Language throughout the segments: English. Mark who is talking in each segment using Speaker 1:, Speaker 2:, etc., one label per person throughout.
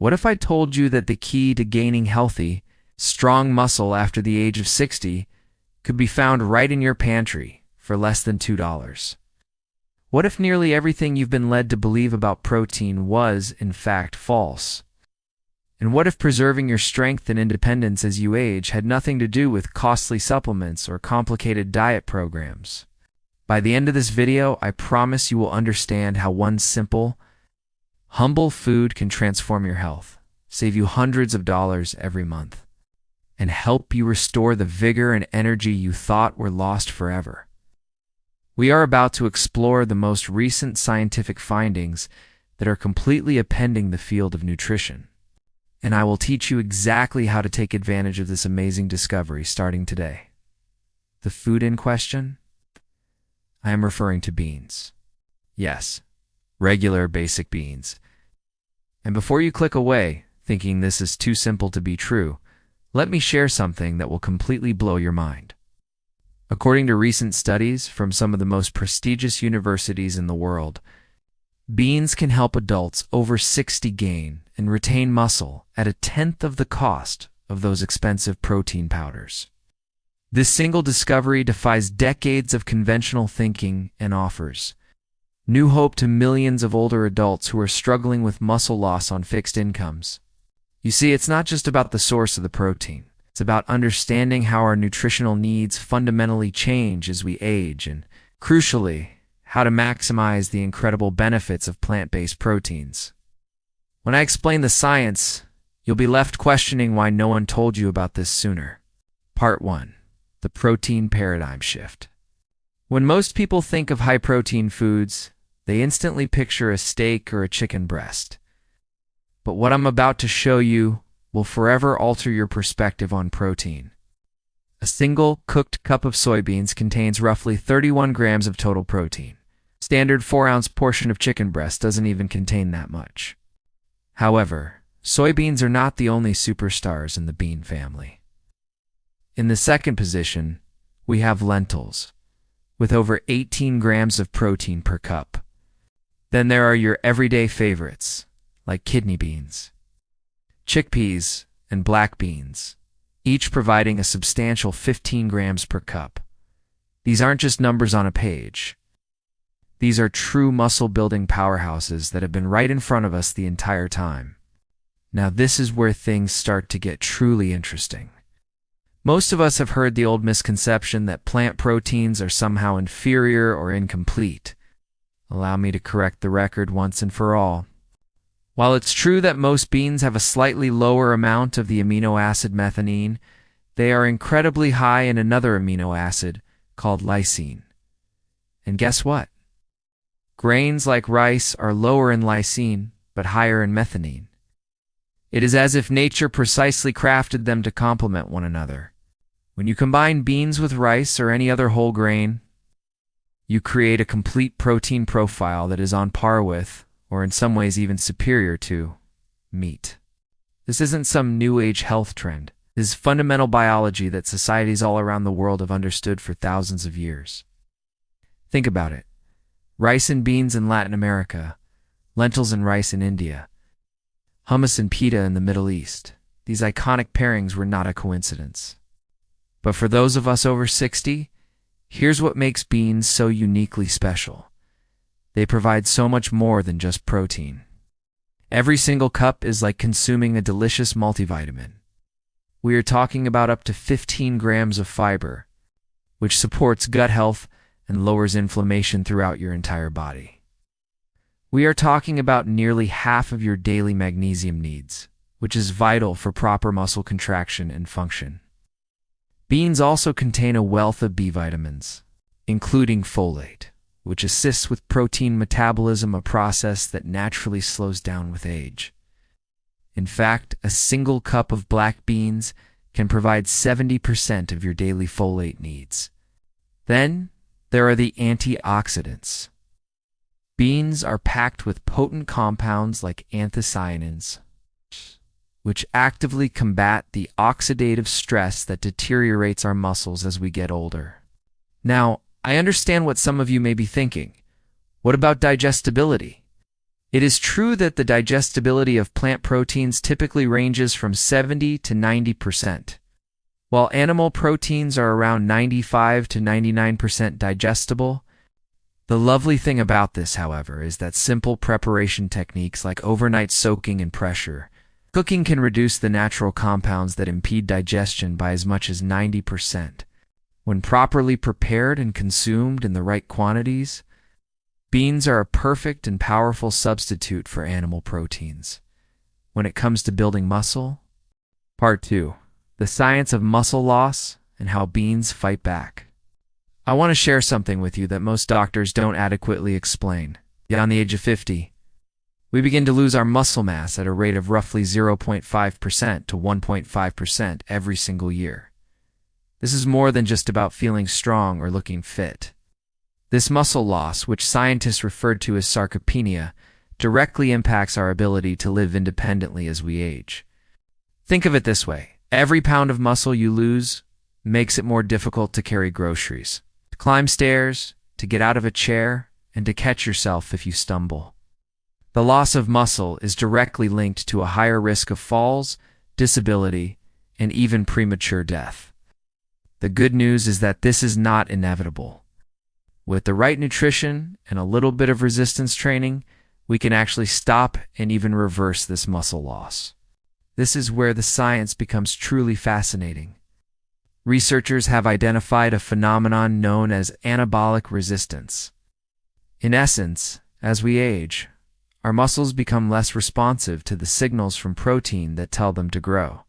Speaker 1: What if I told you that the key to gaining healthy, strong muscle after the age of 60 could be found right in your pantry for less than $2? What if nearly everything you've been led to believe about protein was, in fact, false? And what if preserving your strength and independence as you age had nothing to do with costly supplements or complicated diet programs? By the end of this video, I promise you will understand how one simple, humble food can transform your health, save you hundreds of dollars every month, and help you restore the vigor and energy you thought were lost forever. We are about to explore the most recent scientific findings that are completely upending the field of nutrition. And I will teach you exactly how to take advantage of this amazing discovery starting today. The food in question? I am referring to beans. Yes, regular basic beans. And before you click away, thinking this is too simple to be true, let me share something that will completely blow your mind. According to recent studies from some of the most prestigious universities in the world, beans can help adults over 60 gain and retain muscle at 1/10 of the cost of those expensive protein powders. This single discovery defies decades of conventional thinking and offers new hope to millions of older adults who are struggling with muscle loss on fixed incomes. You see, it's not just about the source of the protein. It's about understanding how our nutritional needs fundamentally change as we age and, crucially, how to maximize the incredible benefits of plant-based proteins. When I explain the science, you'll be left questioning why no one told you about this sooner. Part 1. The protein paradigm shift. When most people think of high-protein foods, they instantly picture a steak or a chicken breast. But what I'm about to show you will forever alter your perspective on protein. A single cooked cup of soybeans contains roughly 31 grams of total protein. Standard 4-ounce portion of chicken breast doesn't even contain that much. However, soybeans are not the only superstars in the bean family. In the second position, we have lentils, with over 18 grams of protein per cup. Then there are your everyday favorites, like kidney beans, chickpeas, and black beans, each providing a substantial 15 grams per cup. These aren't just numbers on a page. These are true muscle-building powerhouses that have been right in front of us the entire time. Now this is where things start to get truly interesting. Most of us have heard the old misconception that plant proteins are somehow inferior or incomplete. Allow me to correct the record once and for all. While it's true that most beans have a slightly lower amount of the amino acid methionine, they are incredibly high in another amino acid called lysine. And guess what? Grains like rice are lower in lysine, but higher in methionine. It is as if nature precisely crafted them to complement one another. When you combine beans with rice or any other whole grain, you create a complete protein profile that is on par with, or in some ways even superior to, meat. This isn't some new age health trend. This is fundamental biology that societies all around the world have understood for thousands of years. Think about it. Rice and beans in Latin America, lentils and rice in India, hummus and pita in the Middle East. These iconic pairings were not a coincidence. But for those of us over 60, here's what makes beans so uniquely special. They provide so much more than just protein. Every single cup is like consuming a delicious multivitamin. We are talking about up to 15 grams of fiber, which supports gut health and lowers inflammation throughout your entire body. We are talking about nearly half of your daily magnesium needs, which is vital for proper muscle contraction and function. Beans also contain a wealth of B vitamins, including folate, which assists with protein metabolism, a process that naturally slows down with age. In fact, a single cup of black beans can provide 70% of your daily folate needs. Then, there are the antioxidants. Beans are packed with potent compounds like anthocyanins, which actively combat the oxidative stress that deteriorates our muscles as we get older. Now, I understand what some of you may be thinking. What about digestibility? It is true that the digestibility of plant proteins typically ranges from 70 to 90%, while animal proteins are around 95 to 99% digestible. The lovely thing about this, however, is that simple preparation techniques like overnight soaking and pressure cooking can reduce the natural compounds that impede digestion by as much as 90%. When properly prepared and consumed in the right quantities, beans are a perfect and powerful substitute for animal proteins. When it comes to building muscle, Part 2. The science of muscle loss and how beans fight back. I want to share something with you that most doctors don't adequately explain. Beyond the age of 50, we begin to lose our muscle mass at a rate of roughly 0.5% to 1.5% every single year. This is more than just about feeling strong or looking fit. This muscle loss, which scientists refer to as sarcopenia, directly impacts our ability to live independently as we age. Think of it this way: every pound of muscle you lose makes it more difficult to carry groceries, to climb stairs, to get out of a chair, and to catch yourself if you stumble. The loss of muscle is directly linked to a higher risk of falls, disability, and even premature death. The good news is that this is not inevitable. With the right nutrition and a little bit of resistance training, we can actually stop and even reverse this muscle loss. This is where the science becomes truly fascinating. Researchers have identified a phenomenon known as anabolic resistance. In essence, as we age, our muscles become less responsive to the signals from protein that tell them to grow.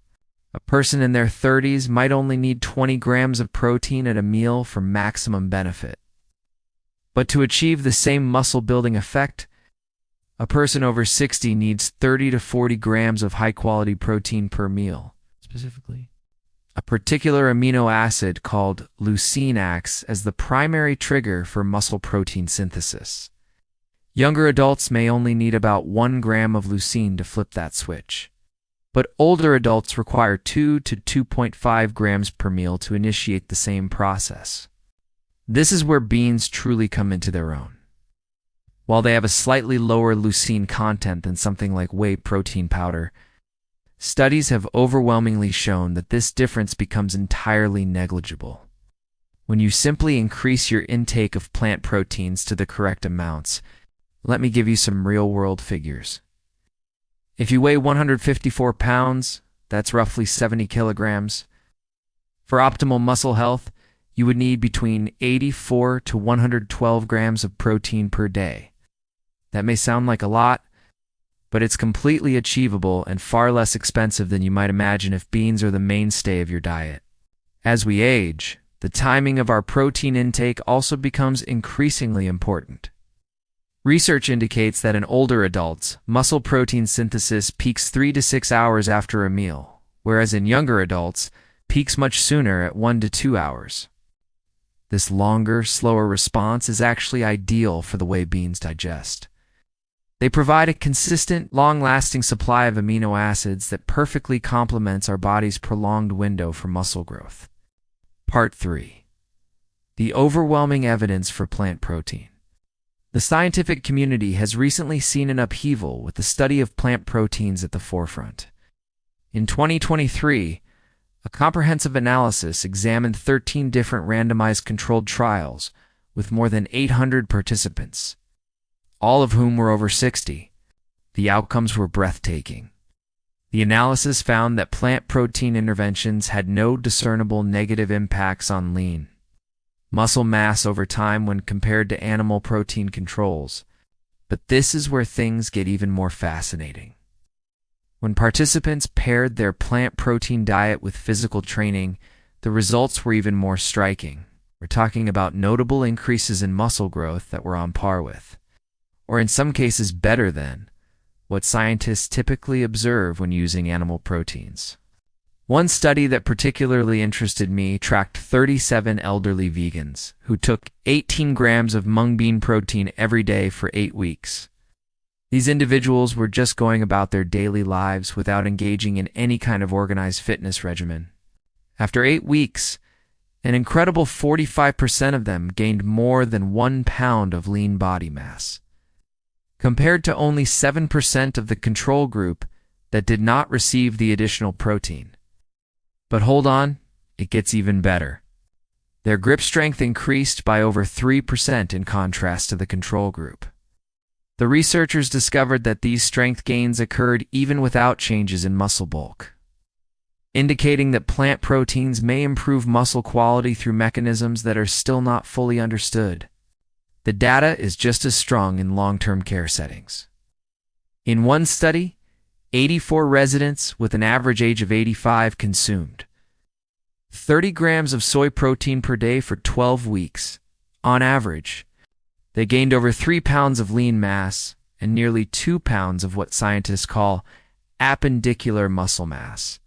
Speaker 1: A person in their 30s might only need 20 grams of protein at a meal for maximum benefit. But to achieve the same muscle-building effect, a person over 60 needs 30 to 40 grams of high-quality protein per meal. Specifically, a particular amino acid called leucine acts as the primary trigger for muscle protein synthesis. Younger adults may only need about 1 gram of leucine to flip that switch, but older adults require 2 to 2.5 grams per meal to initiate the same process. This is where beans truly come into their own. While they have a slightly lower leucine content than something like whey protein powder, studies have overwhelmingly shown that this difference becomes entirely negligible. When you simply increase your intake of plant proteins to the correct amounts, let me give you some real-world figures. If you weigh 154 pounds, that's roughly 70 kilograms. For optimal muscle health, you would need between 84 to 112 grams of protein per day. That may sound like a lot, but it's completely achievable and far less expensive than you might imagine if beans are the mainstay of your diet. As we age, the timing of our protein intake also becomes increasingly important. Research indicates that in older adults, muscle protein synthesis peaks 3 to 6 hours after a meal, whereas in younger adults, peaks much sooner at 1 to 2 hours. This longer, slower response is actually ideal for the way beans digest. They provide a consistent, long-lasting supply of amino acids that perfectly complements our body's prolonged window for muscle growth. Part 3. The overwhelming evidence for plant protein. The scientific community has recently seen an upheaval with the study of plant proteins at the forefront. In 2023, a comprehensive analysis examined 13 different randomized controlled trials with more than 800 participants, all of whom were over 60. The outcomes were breathtaking. The analysis found that plant protein interventions had no discernible negative impacts on lean muscle mass over time when compared to animal protein controls. But this is where things get even more fascinating. When participants paired their plant protein diet with physical training, the results were even more striking. We're talking about notable increases in muscle growth that were on par with, or in some cases better than, what scientists typically observe when using animal proteins. One study that particularly interested me tracked 37 elderly vegans who took 18 grams of mung bean protein every day for 8 weeks. These individuals were just going about their daily lives without engaging in any kind of organized fitness regimen. After 8 weeks, an incredible 45% of them gained more than 1 pound of lean body mass. compared to only 7% of the control group that did not receive the additional protein. But hold on, it gets even better. Their grip strength increased by over 3% in contrast to the control group. The researchers discovered that these strength gains occurred even without changes in muscle bulk, indicating that plant proteins may improve muscle quality through mechanisms that are still not fully understood. The data is just as strong in long-term care settings. In one study, 84 residents with an average age of 85 consumed 30 grams of soy protein per day for 12 weeks. On average, they gained over 3 pounds of lean mass and nearly 2 pounds of what scientists call appendicular muscle mass,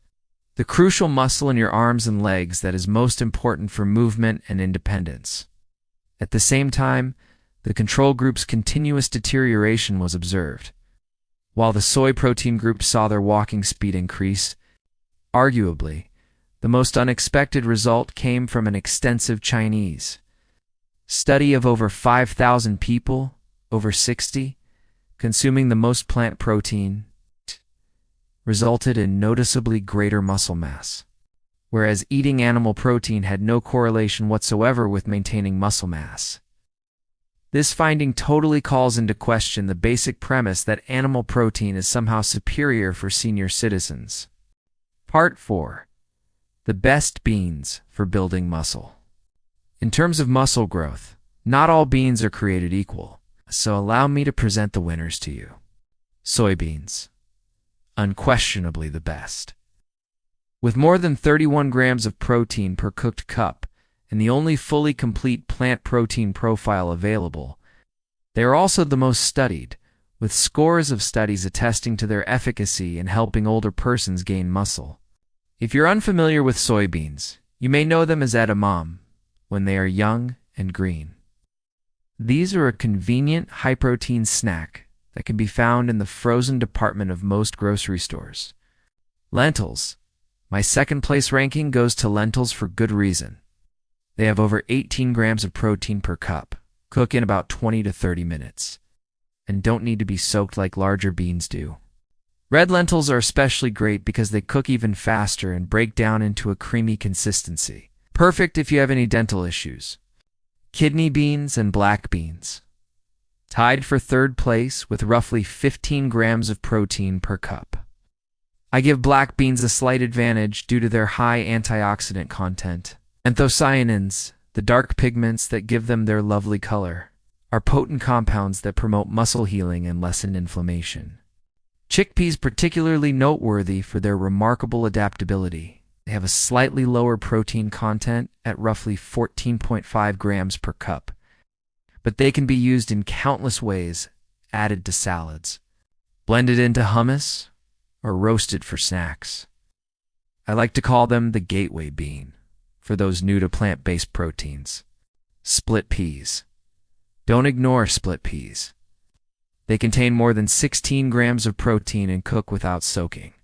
Speaker 1: the crucial muscle in your arms and legs that is most important for movement and independence. At the same time, the control group's continuous deterioration was observed. While the soy protein group saw their walking speed increase, arguably, the most unexpected result came from an extensive Chinese study of over 5,000 people, over 60, consuming the most plant protein, resulted in noticeably greater muscle mass, whereas eating animal protein had no correlation whatsoever with maintaining muscle mass. This finding totally calls into question the basic premise that animal protein is somehow superior for senior citizens. Part 4. The best beans for building muscle. In terms of muscle growth, not all beans are created equal, so allow me to present the winners to you. Soybeans. Unquestionably the best. With more than 31 grams of protein per cooked cup, and the only fully complete plant protein profile available, they are also the most studied, with scores of studies attesting to their efficacy in helping older persons gain muscle. If you're unfamiliar with soybeans, you may know them as edamame when they are young and green. These are a convenient, high-protein snack that can be found in the frozen department of most grocery stores. Lentils. My second-place ranking goes to lentils for good reason. They have over 18 grams of protein per cup, cook in about 20 to 30 minutes, and don't need to be soaked like larger beans do. Red lentils are especially great because they cook even faster and break down into a creamy consistency. Perfect if you have any dental issues. Kidney beans and black beans. Tied for third place with roughly 15 grams of protein per cup. I give black beans a slight advantage due to their high antioxidant content. Anthocyanins, the dark pigments that give them their lovely color, are potent compounds that promote muscle healing and lessen inflammation. Chickpeas particularly noteworthy for their remarkable adaptability. They have a slightly lower protein content at roughly 14.5 grams per cup, but they can be used in countless ways, added to salads, blended into hummus, or roasted for snacks. I like to call them the gateway bean for those new to plant-based proteins. Split peas. Don't ignore split peas. They contain more than 16 grams of protein and cook without soaking.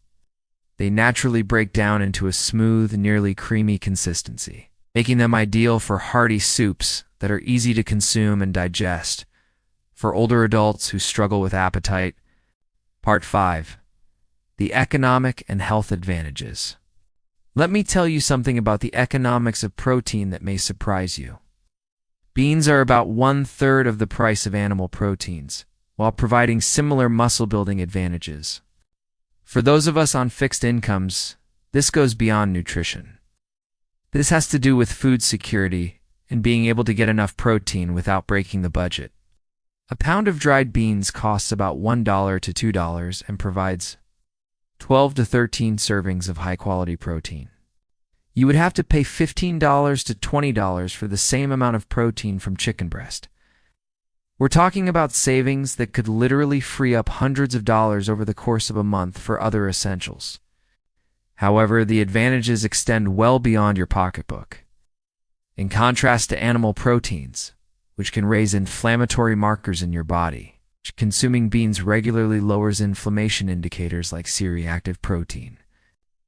Speaker 1: They naturally break down into a smooth, nearly creamy consistency, making them ideal for hearty soups that are easy to consume and digest. For older adults who struggle with appetite. Part 5. The economic and health advantages. Let me tell you something about the economics of protein that may surprise you. Beans are about 1/3 of the price of animal proteins, while providing similar muscle-building advantages. For those of us on fixed incomes, this goes beyond nutrition. This has to do with food security and being able to get enough protein without breaking the budget. A pound of dried beans costs about $1 to $2 and provides 12 to 13 servings of high-quality protein. You would have to pay $15 to $20 for the same amount of protein from chicken breast. We're talking about savings that could literally free up hundreds of dollars over the course of a month for other essentials. However, the advantages extend well beyond your pocketbook. In contrast to animal proteins, which can raise inflammatory markers in your body, consuming beans regularly lowers inflammation indicators like C-reactive protein.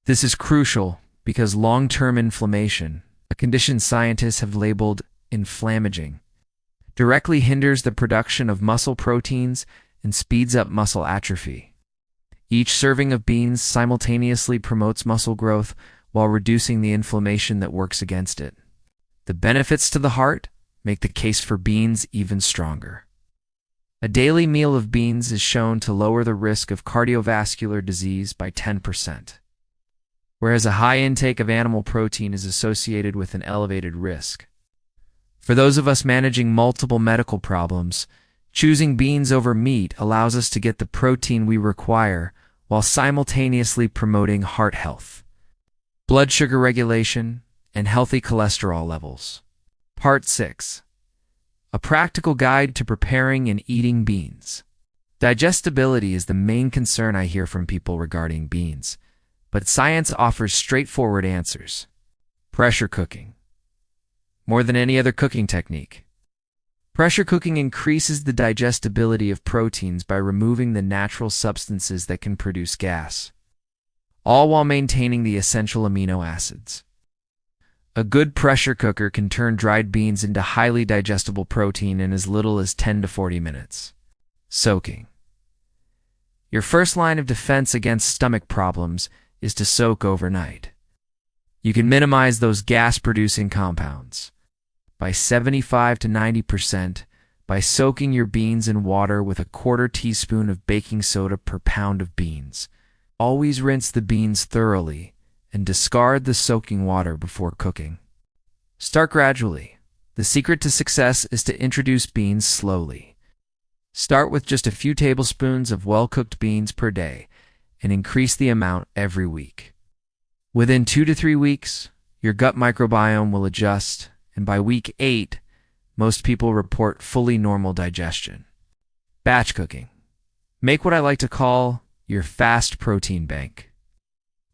Speaker 1: This is crucial because long-term inflammation, a condition scientists have labeled inflammaging, directly hinders the production of muscle proteins and speeds up muscle atrophy. Each serving of beans simultaneously promotes muscle growth while reducing the inflammation that works against it. The benefits to the heart make the case for beans even stronger. A daily meal of beans is shown to lower the risk of cardiovascular disease by 10%, whereas a high intake of animal protein is associated with an elevated risk. For those of us managing multiple medical problems, choosing beans over meat allows us to get the protein we require while simultaneously promoting heart health, blood sugar regulation, and healthy cholesterol levels. Part 6. A practical guide to preparing and eating beans. Digestibility is the main concern I hear from people regarding beans, but science offers straightforward answers. Pressure cooking. More than any other cooking technique, pressure cooking increases the digestibility of proteins by removing the natural substances that can produce gas, all while maintaining the essential amino acids. A good pressure cooker can turn dried beans into highly digestible protein in as little as 10 to 40 minutes. Soaking. Your first line of defense against stomach problems is to soak overnight. You can minimize those gas-producing compounds by 75 to 90% by soaking your beans in water with a quarter teaspoon of baking soda per pound of beans. Always rinse the beans thoroughly and discard the soaking water before cooking. Start gradually. The secret to success is to introduce beans slowly. Start with just a few tablespoons of well-cooked beans per day and increase the amount every week. Within 2 to 3 weeks, your gut microbiome will adjust, and by week 8, most people report fully normal digestion. Batch cooking. Make what I like to call your fast protein bank.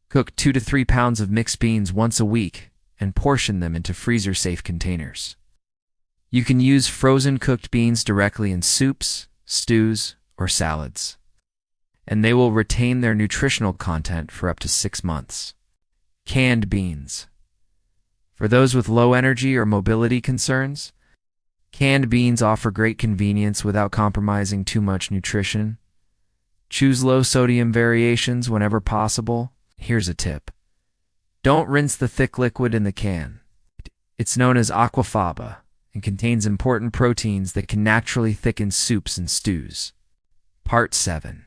Speaker 1: Cook 2 to 3 pounds of mixed beans once a week and portion them into freezer-safe containers. You can use frozen cooked beans directly in soups, stews, or salads, and they will retain their nutritional content for up to 6 months. Canned beans. For those with low energy or mobility concerns, canned beans offer great convenience without compromising too much nutrition. Choose low-sodium variations whenever possible. Here's a tip. Don't rinse the thick liquid in the can. It's known as aquafaba and contains important proteins that can naturally thicken soups and stews. Part 7.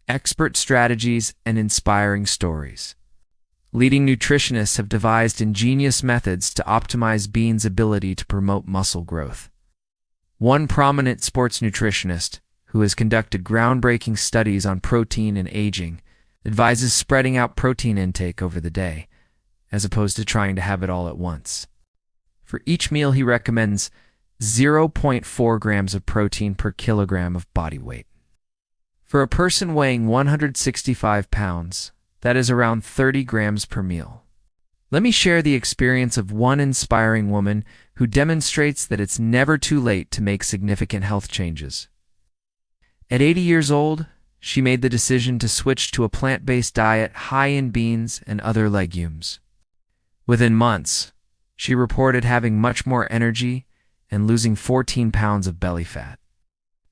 Speaker 1: Expert strategies and inspiring stories. Leading nutritionists have devised ingenious methods to optimize beans' ability to promote muscle growth. One prominent sports nutritionist, who has conducted groundbreaking studies on protein and aging, advises spreading out protein intake over the day, as opposed to trying to have it all at once. For each meal, he recommends 0.4 grams of protein per kilogram of body weight. For a person weighing 165 pounds, that is around 30 grams per meal. Let me share the experience of one inspiring woman who demonstrates that it's never too late to make significant health changes. At 80 years old, she made the decision to switch to a plant-based diet high in beans and other legumes. Within months, she reported having much more energy and losing 14 pounds of belly fat.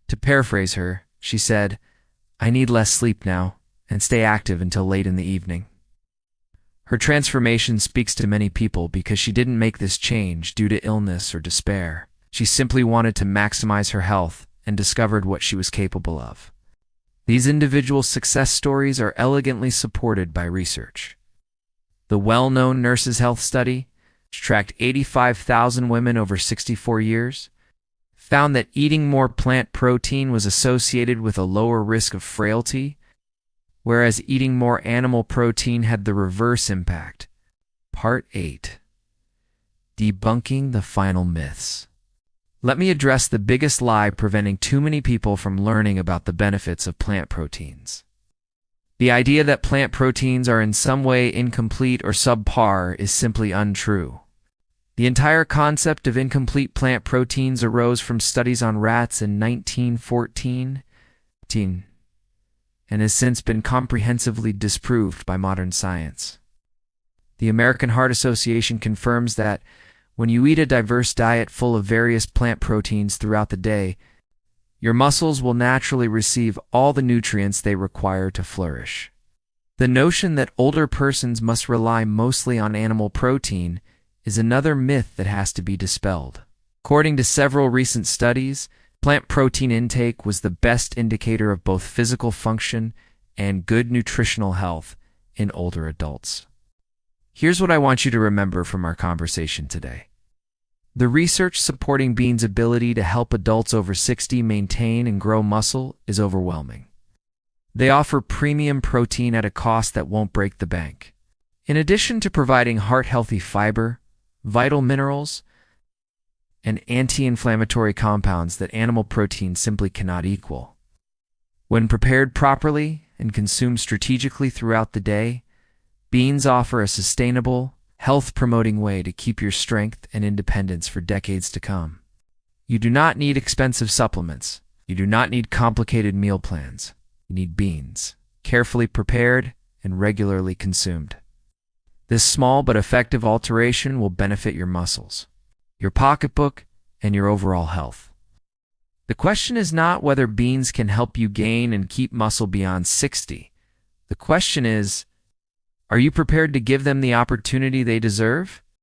Speaker 1: To paraphrase her, she said, "I need less sleep now and stay active until late in the evening." Her transformation speaks to many people because she didn't make this change due to illness or despair. She simply wanted to maximize her health and discovered what she was capable of. These individual success stories are elegantly supported by research. The well-known Nurses' Health Study, which tracked 85,000 women over 64 years, found that eating more plant protein was associated with a lower risk of frailty, whereas eating more animal protein had the reverse impact. Part 8. Debunking the final myths. Let me address the biggest lie preventing too many people from learning about the benefits of plant proteins. The idea that plant proteins are in some way incomplete or subpar is simply untrue. The entire concept of incomplete plant proteins arose from studies on rats in 1914 and has since been comprehensively disproved by modern science. The American Heart Association confirms that when you eat a diverse diet full of various plant proteins throughout the day, your muscles will naturally receive all the nutrients they require to flourish. The notion that older persons must rely mostly on animal protein is another myth that has to be dispelled. According to several recent studies, plant protein intake was the best indicator of both physical function and good nutritional health in older adults. Here's what I want you to remember from our conversation today. The research supporting beans' ability to help adults over 60 maintain and grow muscle is overwhelming. They offer premium protein at a cost that won't break the bank. In addition to providing heart-healthy fiber, vital minerals, and anti-inflammatory compounds that animal protein simply cannot equal. When prepared properly and consumed strategically throughout the day, beans offer a sustainable, health-promoting way to keep your strength and independence for decades to come. You do not need expensive supplements. You do not need complicated meal plans. You need beans, carefully prepared and regularly consumed. This small but effective alteration will benefit your muscles, your pocketbook, and your overall health. The question is not whether beans can help you gain and keep muscle beyond 60. The question is, are you prepared to give them the opportunity they deserve?